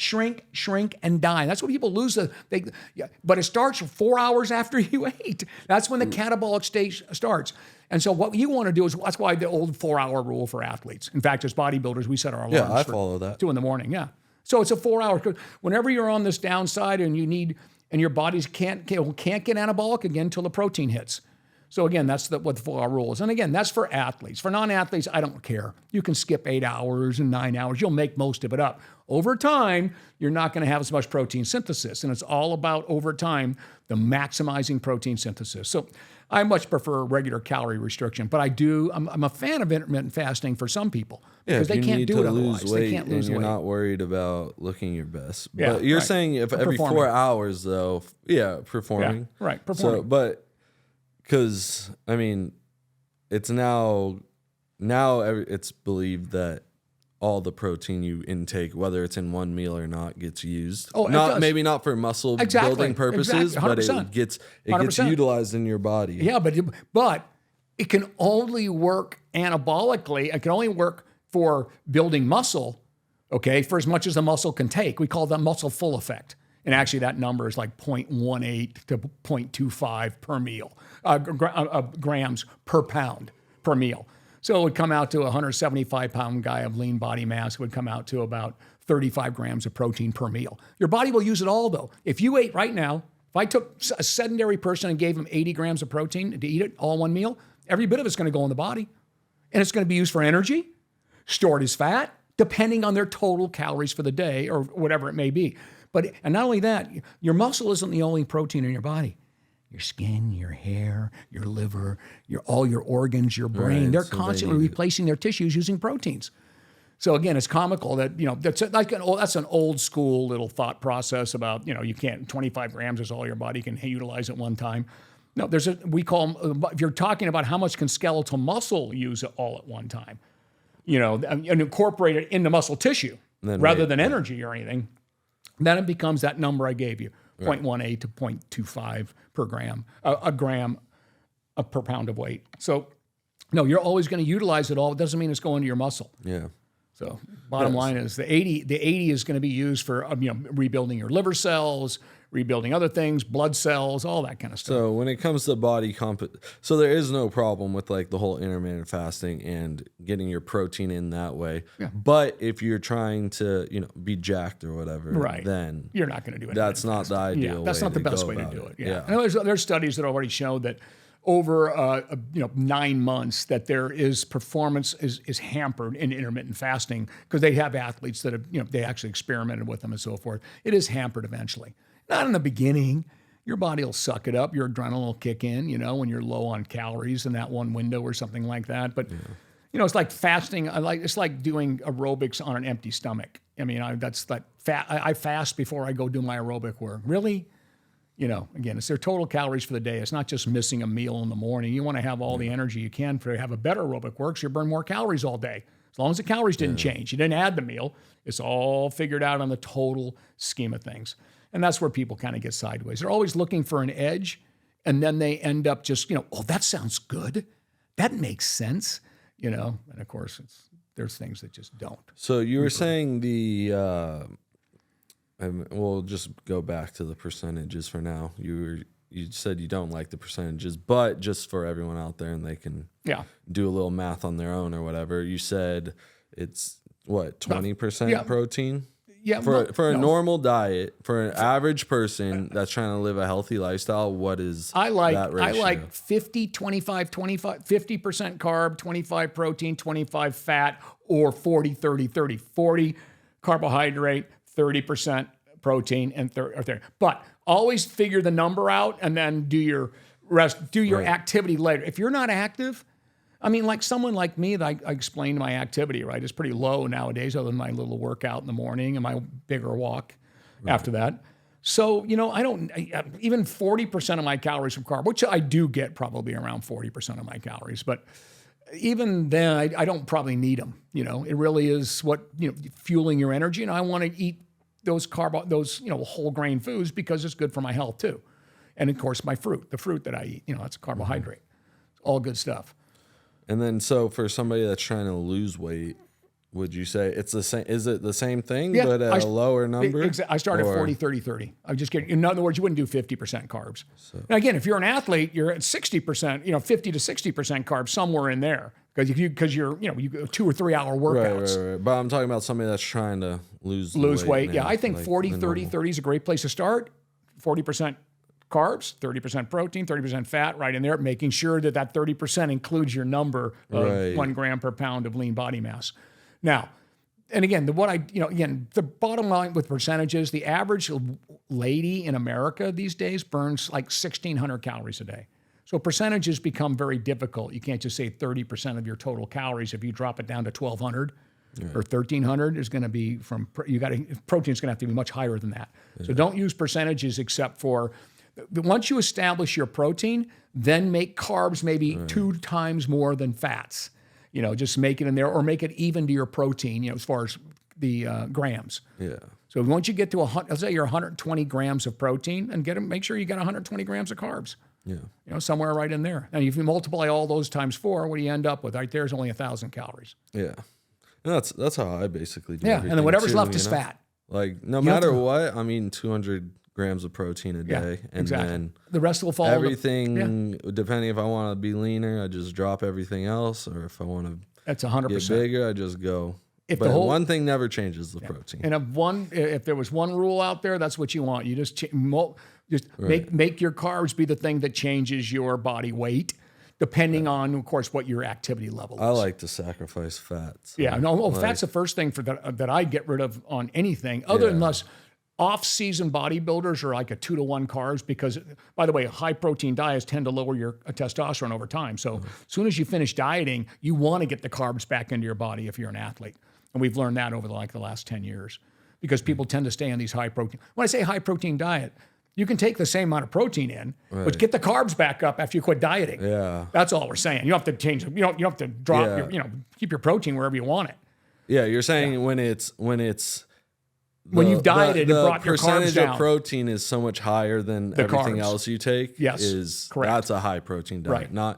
and die. And that's when people lose but it starts 4 hours after you ate. That's when the catabolic stage starts. And so what you want to do is, that's why the old 4-hour rule for athletes. In fact, as bodybuilders, we set our alarms I follow that. 2 a.m. Yeah. So it's a 4-hour. Whenever you're on this downside and your bodies can't get anabolic again until the protein hits. So again, that's what the 4-hour rule is. And again, that's for athletes. For non-athletes, I don't care. You can skip 8 hours and 9 hours. You'll make most of it up. Over time, you're not going to have as much protein synthesis. And it's all about, over time, the maximizing protein synthesis. So I much prefer regular calorie restriction. But I'm a fan of intermittent fasting for some people. Because they can't do it otherwise. They can't lose weight. You're not worried about looking your best. Yeah, but you're saying if every 4 hours, though, performing. Yeah, right, performing. So, but... Because, I mean, it's now it's believed that all the protein you intake, whether it's in one meal or not, gets used. Oh, maybe not for muscle building purposes, but it gets utilized in your body. Yeah, but it can only work anabolically. It can only work for building muscle, okay, for as much as the muscle can take. We call that muscle full effect. And actually that number is like 0.18 to 0.25 per meal, grams per pound per meal. So it would come out to a 175-pound guy of lean body mass. It would come out to about 35 grams of protein per meal. Your body will use it all, though. If you ate right now, if I took a sedentary person and gave him 80 grams of protein to eat it all one meal, every bit of it's going to go in the body. And it's going to be used for energy, stored as fat, depending on their total calories for the day or whatever it may be. And not only that, your muscle isn't the only protein in your body. Your skin, your hair, your liver, all your organs, your brain, right, they're constantly replacing their tissues using proteins. So again, it's comical that, that's an old school little thought process about, you can't, 25 grams is all your body can utilize at one time. No, we call them, if you're talking about how much can skeletal muscle use all at one time, and incorporate it into muscle tissue rather than energy or anything. Then it becomes that number I gave you, 0.18 to 0.25 per gram, a gram per pound of weight. So, no, you're always going to utilize it all. It doesn't mean it's going to your muscle. Yeah. So, bottom line is the 80 is going to be used for rebuilding your liver cells, rebuilding other things, blood cells, all that kind of stuff. So when it comes to body so there is no problem with like the whole intermittent fasting and getting your protein in that way. Yeah. But if you're trying to, be jacked or whatever, then you're not going to do it. That's not the ideal. Yeah, that's not the best way to do it. Yeah. And there's studies that already show that over 9 months that there is performance is hampered in intermittent fasting because they have athletes that have they actually experimented with them and so forth. It is hampered eventually. Not in the beginning. Your body will suck it up. Your adrenaline will kick in, when you're low on calories in that one window or something like that. But, it's like fasting. It's like doing aerobics on an empty stomach. I mean, I fast before I go do my aerobic work. Really? Again, it's their total calories for the day. It's not just missing a meal in the morning. You want to have all the energy you can to have a better aerobic work so you burn more calories all day. As long as the calories didn't change. You didn't add the meal. It's all figured out on the total scheme of things. And that's where people kind of get sideways. They're always looking for an edge, and then they end up just, oh, that sounds good. That makes sense, And of course, there's things that just don't. So you were saying we'll just go back to the percentages for now. You said you don't like the percentages, but just for everyone out there and they can do a little math on their own or whatever. You said it's what, 20% protein? Yeah. For a normal diet, for an average person that's trying to live a healthy lifestyle, what is that ratio? I like 50, 25, 25, 50% carb, 25 protein, 25 fat, or 40, 30, 30. 40 carbohydrate, 30% protein, and 30. But always figure the number out and then do your activity later. If you're not active, I mean, like someone like me, that I explained my activity, right? It's pretty low nowadays, other than my little workout in the morning and my bigger walk after that. So, I don't, even 40% of my calories from carb, which I do get probably around 40% of my calories, but even then I don't probably need them. It really is what, fueling your energy. And I want to eat those whole grain foods because it's good for my health too. And of course, the fruit that I eat, that's a carbohydrate. All good stuff. And then, so for somebody that's trying to lose weight, would you say it's the same? Is it the same thing, but at a lower number? I started 40, 30, 30. I just get, in other words, you wouldn't do 50% carbs. So. Now, again, if you're an athlete, you're at 60%, 50 to 60% carbs, somewhere in there. Because you're you go 2 or 3 hour workouts. Right. But I'm talking about somebody that's trying to lose weight. Yeah, I think 40, 30, 30 is a great place to start. 40% carbs, 30% protein, 30% fat right in there, making sure that that 30% includes your number of 1 gram per pound of lean body mass. Now, and again, the bottom line with percentages, the average lady in America these days burns like 1,600 calories a day. So percentages become very difficult. You can't just say 30% of your total calories. If you drop it down to 1,200 or 1,300, is going to be protein is going to have to be much higher than that. So don't use percentages except for once you establish your protein, then make carbs maybe 2 times more than fats. Just make it in there or make it even to your protein, as far as the grams. Yeah. So once you get to let's say you're 120 grams of protein, and make sure you get 120 grams of carbs. Yeah. Somewhere right in there. And if you multiply all those times 4, what do you end up with? Right there's only 1,000 calories. Yeah. And that's how I basically do and then whatever's left is fat. Like no matter what, I'm eating 200 grams of protein a day, and then the rest will fall. Everything, depending if I want to be leaner, I just drop everything else, or if I want to that's 100% get bigger, I just go. But one thing never changes: the protein. And if there was one rule out there, that's what you want. You just make your carbs be the thing that changes your body weight, depending on, of course, what your activity level is. I like to sacrifice fats. So fat's the first thing that I get rid of on anything, unless off-season bodybuilders are like a 2-to-1 carbs, because, by the way, high-protein diets tend to lower your testosterone over time. So as soon as you finish dieting, you want to get the carbs back into your body if you're an athlete. And we've learned that over the last 10 years, because people tend to stay on these high-protein. When I say high-protein diet, you can take the same amount of protein in, but get the carbs back up after you quit dieting. Yeah. That's all we're saying. You don't have to change. You don't have to drop. Keep your protein wherever you want it. Yeah, you're saying when you've dieted and brought your carbs down. The percentage of protein is so much higher than everything else you take. Yes, correct. That's a high protein diet. Right.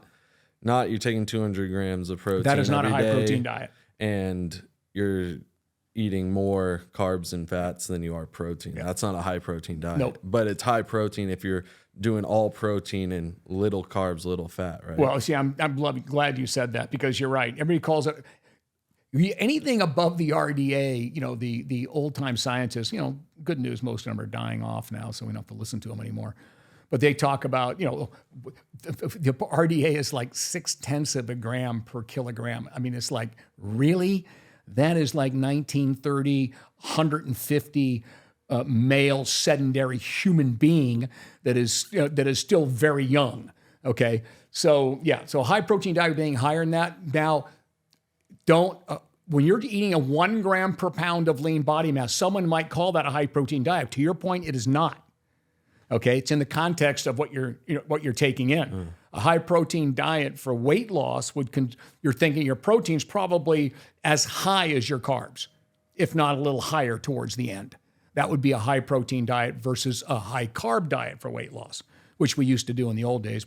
Not you're taking 200 grams of protein. That is not a high day, protein diet. And you're eating more carbs and fats than you are protein. Yeah. That's not a high protein diet. Nope. But it's high protein if you're doing all protein and little carbs, little fat, right? Well, see, I'm glad you said that, because you're right. Everybody calls it anything above the RDA, the old-time scientists, good news, most of them are dying off now, so we don't have to listen to them anymore. But they talk about, the RDA is like 0.6 of a gram per kilogram. I mean, it's like, really? That is like 1930, 150 male sedentary human being that is still very young. Okay, so high protein diet being higher than that. Now, when you're eating a 1 gram per pound of lean body mass, someone might call that a high protein diet. To your point, it is not. Okay, it's in the context of what you're taking in. A high protein diet for weight loss you're thinking your protein's probably as high as your carbs, if not a little higher towards the end. That would be a high protein diet versus a high carb diet for weight loss, which we used to do in the old days,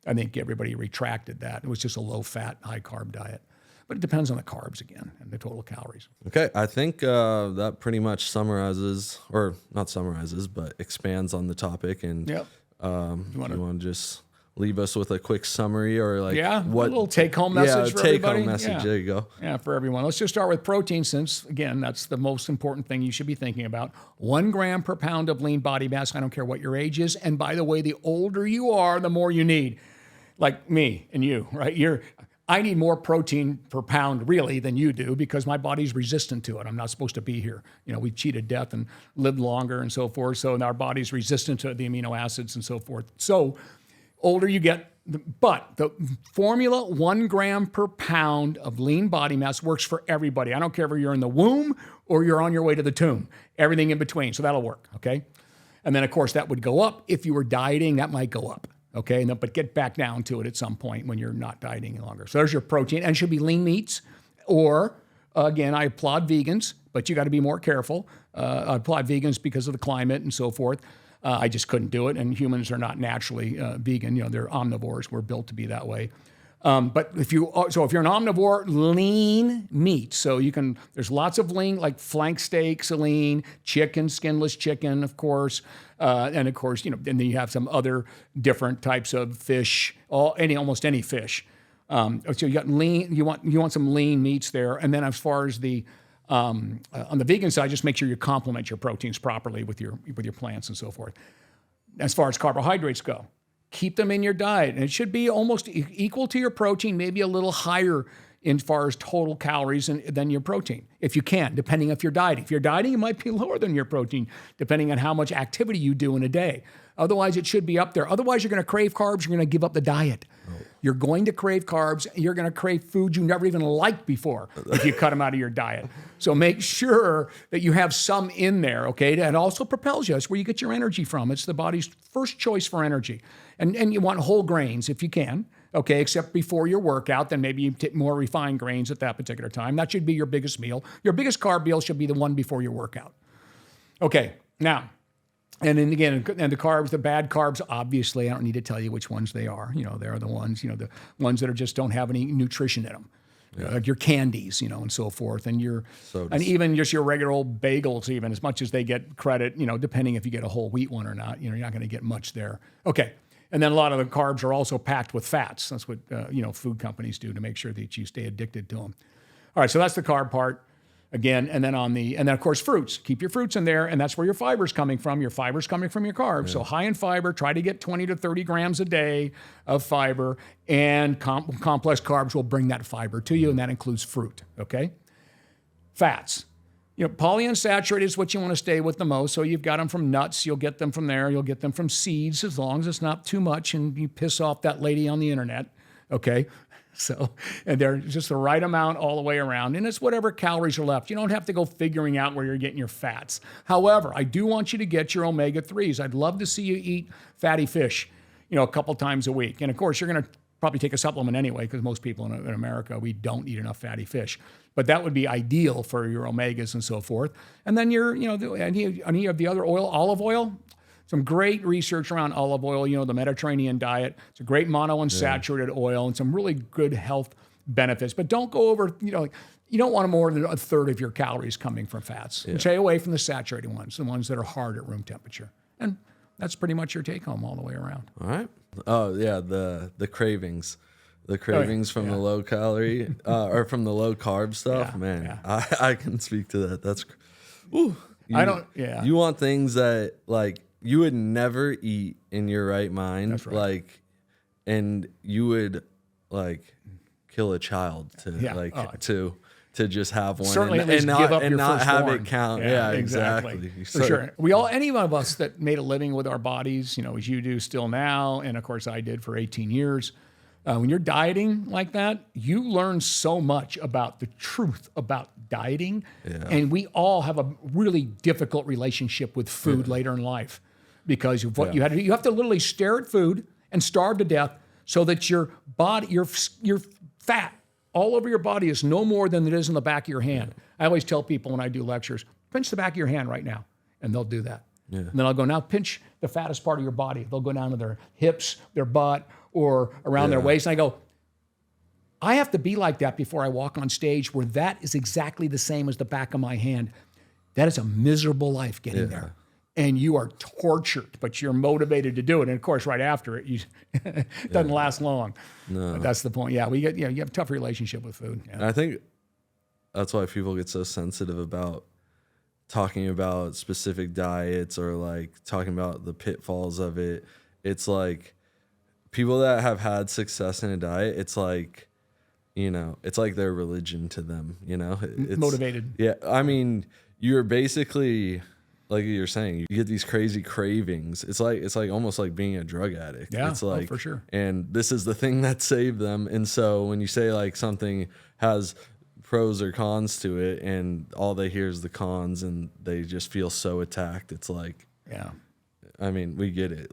I think everybody retracted that. It was just a low fat, high carb diet. But it depends on the carbs again and the total calories. Okay, I think that pretty much summarizes, or not summarizes, but expands on the topic. And yep. You want to just leave us with a quick summary, or like a little take-home message for everybody? Take-home message, there you go. Yeah, for everyone. Let's just start with protein, since, again, that's the most important thing you should be thinking about. 1 gram per pound of lean body mass. I don't care what your age is. And by the way, the older you are, the more you need. Like me and you, right? I need more protein per pound, really, than you do, because my body's resistant to it. I'm not supposed to be here. We've cheated death and lived longer and so forth, so our body's resistant to the amino acids and so forth. So older you get, but the formula, 1 gram per pound of lean body mass, works for everybody. I don't care if you're in the womb or you're on your way to the tomb, everything in between. So that'll work, okay? And then, of course, that would go up. If you were dieting, that might go up. Okay, but get back down to it at some point when you're not dieting any longer. So there's your protein, and it should be lean meats. Or, again, I applaud vegans, but you got to be more careful. I applaud vegans because of the climate and so forth. I just couldn't do it, and humans are not naturally vegan. They're omnivores. We're built to be that way. But if you're an omnivore, lean meat. So there's lots of lean, like flank steaks, lean, chicken, skinless chicken, of course. And of course, and then you have some other different types of fish, almost any fish. So you got lean, you want some lean meats there. And then as far as on the vegan side, just make sure you complement your proteins properly with your plants and so forth. as far as carbohydrates go. Keep them in your diet. And it should be almost equal to your protein, maybe a little higher as far as total calories than your protein, if you can, depending if you're dieting. If you're dieting, it might be lower than your protein, depending on how much activity you do in a day. Otherwise, it should be up there. Otherwise, you're going to crave carbs. You're going to give up the diet. Oh. You're going to crave carbs. You're going to crave food you never even liked before if you cut them out of your diet. So make sure that you have some in there, okay? That also propels you. That's where you get your energy from. It's the body's first choice for energy. And you want whole grains if you can, okay, except before your workout, then maybe you take more refined grains at that particular time. That should be your biggest meal. Your biggest carb meal should be the one before your workout. Okay, now, and then again, and the carbs, the bad carbs, obviously, I don't need to tell you which ones they are. They're the ones, the ones that just don't have any nutrition in them. Yeah. Like your candies, and so forth, and and even just your regular old bagels, even as much as they get credit, depending if you get a whole wheat one or not, you're not going to get much there. Okay. And then a lot of the carbs are also packed with fats. That's what, food companies do to make sure that you stay addicted to them. All right, so that's the carb part again. And then of course, fruits. Keep your fruits in there, and that's where your fiber's coming from. Your fiber's coming from your carbs. Yeah. So high in fiber, try to get 20 to 30 grams a day of fiber, and complex carbs will bring that fiber to you, and that includes fruit, okay? Fats. Polyunsaturated is what you want to stay with the most. So you've got them from nuts. You'll get them from there. You'll get them from seeds, as long as it's not too much and you piss off that lady on the internet. Okay. So, and they're just the right amount all the way around. And it's whatever calories are left. You don't have to go figuring out where you're getting your fats. However, I do want you to get your omega-3s. I'd love to see you eat fatty fish, a couple times a week. And of course, you're going to probably take a supplement anyway, because most people in America, we don't eat enough fatty fish. But that would be ideal for your omegas and so forth. And then any of the other oil, olive oil, some great research around olive oil, the Mediterranean diet. It's a great monounsaturated oil and some really good health benefits. But don't go over, you don't want more than a third of your calories coming from fats. Yeah. Stay away from the saturated ones, the ones that are hard at room temperature. And that's pretty much your take home all the way around. All right. Oh yeah, the cravings. The cravings from the low calorie or from the low carb stuff, I can speak to that. That's, you want things that like you would never eat in your right mind. That's right. And you would kill a child to just have one. Certainly, and not, give up and your not have firstborn. it count. Yeah, exactly. For sure. Any of us that made a living with our bodies, as you do still now, and of course I did for 18 years. When you're dieting like that, you learn so much about the truth about dieting. Yeah. And we all have a really difficult relationship with food later in life, because of what you have to literally stare at food and starve to death so that your body, your fat all over your body is no more than it is in the back of your hand. I always tell people when I do lectures, pinch the back of your hand right now, and they'll do that. Yeah. And then I'll go, now pinch the fattest part of your body. They'll go down to their hips, their butt, or around their waist. And I go, I have to be like that before I walk on stage, where that is exactly the same as the back of my hand. That is a miserable life getting there. And you are tortured, but you're motivated to do it. And of course, right after it, it doesn't last long. No. But that's the point. Yeah, you have a tough relationship with food. Yeah. And I think that's why people get so sensitive about talking about specific diets or talking about the pitfalls of it. It's like people that have had success in a diet, it's like their religion to them, It's motivated. Yeah. I mean, you're basically, like you're saying, you get these crazy cravings. It's like almost like being a drug addict. Yeah, it's for sure. And this is the thing that saved them. And so when you say something has pros or cons to it, and all they hear is the cons, and they just feel so attacked, it's like, I mean, we get it.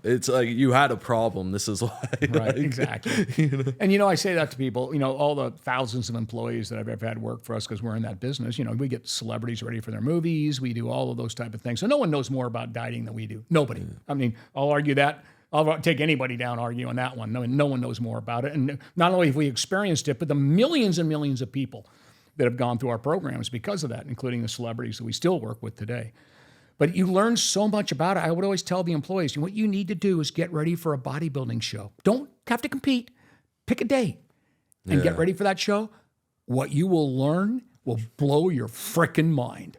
It's like you had a problem. This is why. Right, exactly. And, I say that to people, all the thousands of employees that I've ever had work for us, because we're in that business, we get celebrities ready for their movies. We do all of those type of things. So no one knows more about dieting than we do. Nobody. I mean, I'll argue that. I'll take anybody down arguing that one. No one knows more about it. And not only have we experienced it, but the millions and millions of people that have gone through our programs because of that, including the celebrities that we still work with today. But you learn so much about it. I would always tell the employees, what you need to do is get ready for a bodybuilding show. Don't have to compete. Pick a date and get ready for that show. What you will learn will blow your frickin' mind,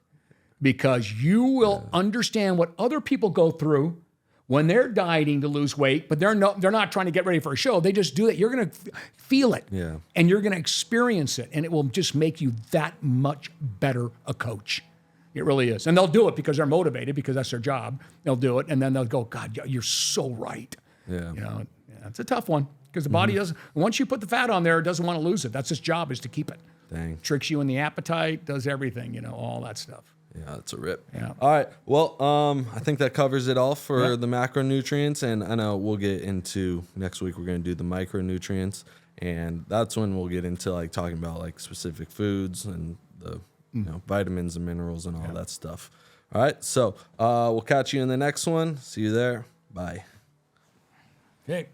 because you will understand what other people go through when they're dieting to lose weight, but they're not trying to get ready for a show. They just do it. You're going to feel it, and you're going to experience it, and it will just make you that much better a coach. It really is, and they'll do it because they're motivated, because that's their job. They'll do it, and then they'll go, God, you're so right. Yeah, It's a tough one, because the body doesn't. Once you put the fat on there, it doesn't want to lose it. That's its job, is to keep it. Dang. Tricks you in the appetite, does everything, all that stuff. Yeah, that's a rip. Yeah. All right. Well, I think that covers it all for the macronutrients, and I know we'll get into next week. We're going to do the micronutrients, and that's when we'll get into like talking about like specific foods and the vitamins and minerals and all that stuff. All right. So we'll catch you in the next one. See you there. Bye. Okay.